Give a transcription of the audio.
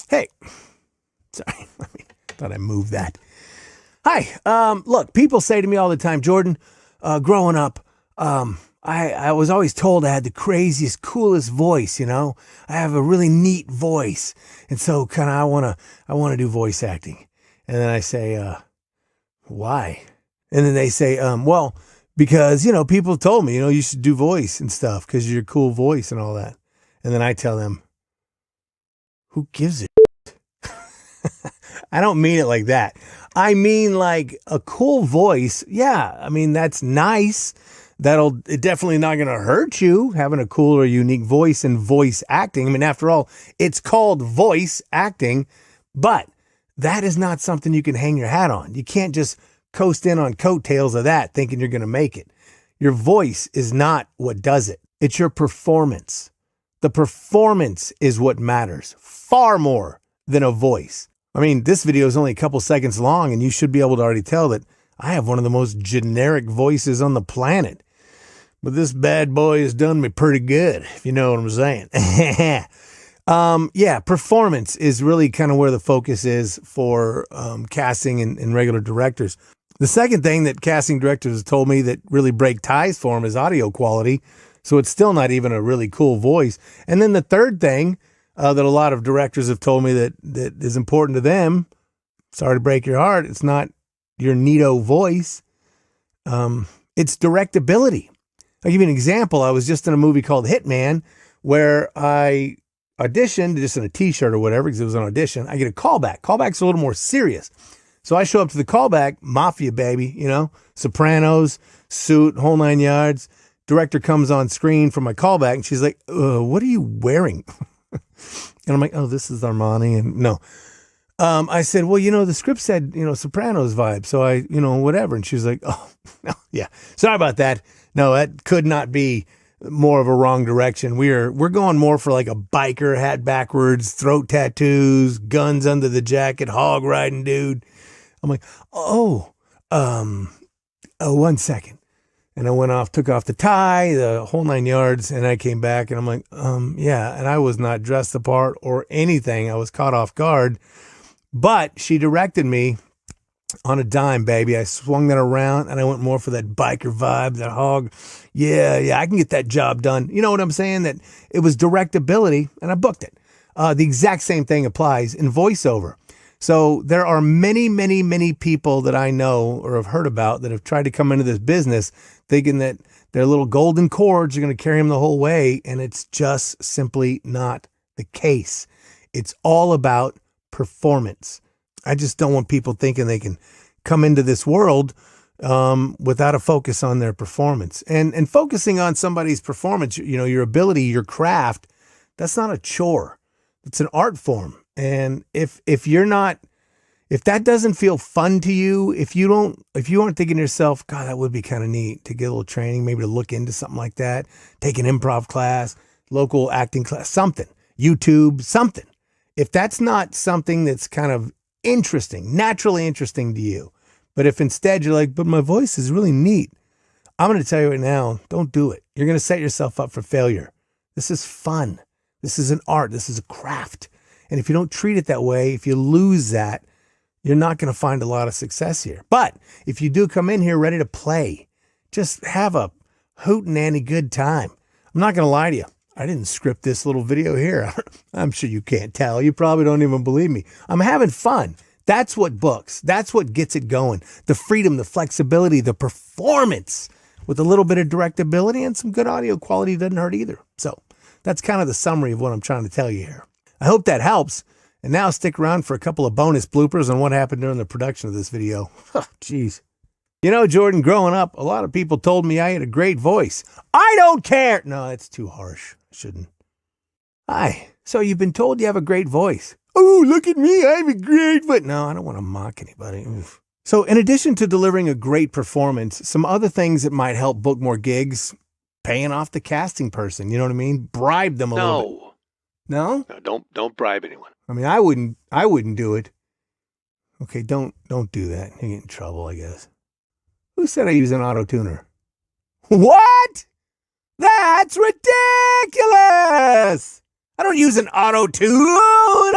Hey, sorry, thought I moved that. Hi, look, people say to me all the time, Jordan, growing up, I was always told I had the craziest, coolest voice, you know? I have a really neat voice. And so kind of I wanna do voice acting. And then I say, why? And then they say, well, because, people told me, you should do voice and stuff because you're a cool voice and all that. And then I tell them, who gives a I don't mean it like that. I mean like a cool voice. Yeah, I mean, that's nice. It definitely not going to hurt you having a cool or unique voice and voice acting. I mean, after all, it's called voice acting, but that is not something you can hang your hat on. You can't just coast in on coattails of that thinking you're going to make it. Your voice is not what does it. It's your performance. The performance is what matters far more than a voice. I mean, this video is only a couple seconds long, and you should be able to already tell that I have one of the most generic voices on the planet. But this bad boy has done me pretty good, if you know what I'm saying. Yeah, performance is really kind of where the focus is for casting and regular directors. The second thing that casting directors have told me that really break ties for them is audio quality. So it's still not even a really cool voice. And then the third thing that a lot of directors have told me that is important to them, sorry to break your heart, it's not your neato voice. It's directability. I'll give you an example. I was just in a movie called Hitman where I auditioned just in a t-shirt or whatever because it was an audition. I get a callback. Callback's a little more serious. So I show up to the callback, mafia baby, Sopranos, suit, whole 9 yards. Director comes on screen for my callback and she's like, what are you wearing? And I'm like, oh, this is Armani. And no. I said, well, the script said, Sopranos vibe. So I, whatever. And she's like, oh, no, yeah. Sorry about that. No, that could not be more of a wrong direction. We're going more for like a biker, hat backwards, throat tattoos, guns under the jacket, hog riding dude. I'm like, oh, 1 second. And I went off, took off the tie, the whole 9 yards, and I came back and I'm like, yeah. And I was not dressed the part or anything. I was caught off guard. But she directed me on a dime, baby. I swung that around and I went more for that biker vibe, that hog. Yeah, I can get that job done. You know what I'm saying? That it was directability and I booked it. The exact same thing applies in voiceover. So there are many, many, many people that I know or have heard about that have tried to come into this business thinking that their little golden cords are going to carry them the whole way. And it's just simply not the case. It's all about performance. I just don't want people thinking they can come into this world without a focus on their performance. And focusing on somebody's performance, your ability, your craft, that's not a chore. It's an art form. And if that doesn't feel fun to you, if you aren't thinking to yourself, God, that would be kind of neat to get a little training, maybe to look into something like that, take an improv class, local acting class, something, YouTube, something. If that's not something that's kind of interesting, naturally interesting to you, but if instead you're like, but my voice is really neat, I'm going to tell you right now, don't do it. You're going to set yourself up for failure. This is fun. This is an art. This is a craft. And if you don't treat it that way, if you lose that, you're not going to find a lot of success here. But if you do come in here ready to play, just have a hootenanny good time. I'm not going to lie to you. I didn't script this little video here. I'm sure you can't tell. You probably don't even believe me. I'm having fun. That's what books. That's what gets it going. The freedom, the flexibility, the performance with a little bit of directability and some good audio quality doesn't hurt either. So that's kind of the summary of what I'm trying to tell you here. I hope that helps. And now stick around for a couple of bonus bloopers on what happened during the production of this video. Jeez. Jordan, growing up, a lot of people told me I had a great voice. I don't care. No, that's too harsh. I shouldn't. Hi. So you've been told you have a great voice. Oh, look at me. I have a great voice. No, I don't want to mock anybody. Oof. So in addition to delivering a great performance, some other things that might help book more gigs, paying off the casting person. You know what I mean? Bribe them a little bit. No? No, don't bribe anyone. I mean, I wouldn't do it. Okay, don't do that. You get in trouble, I guess. Who said I use an auto-tuner? What? That's ridiculous! I don't use an auto-tune.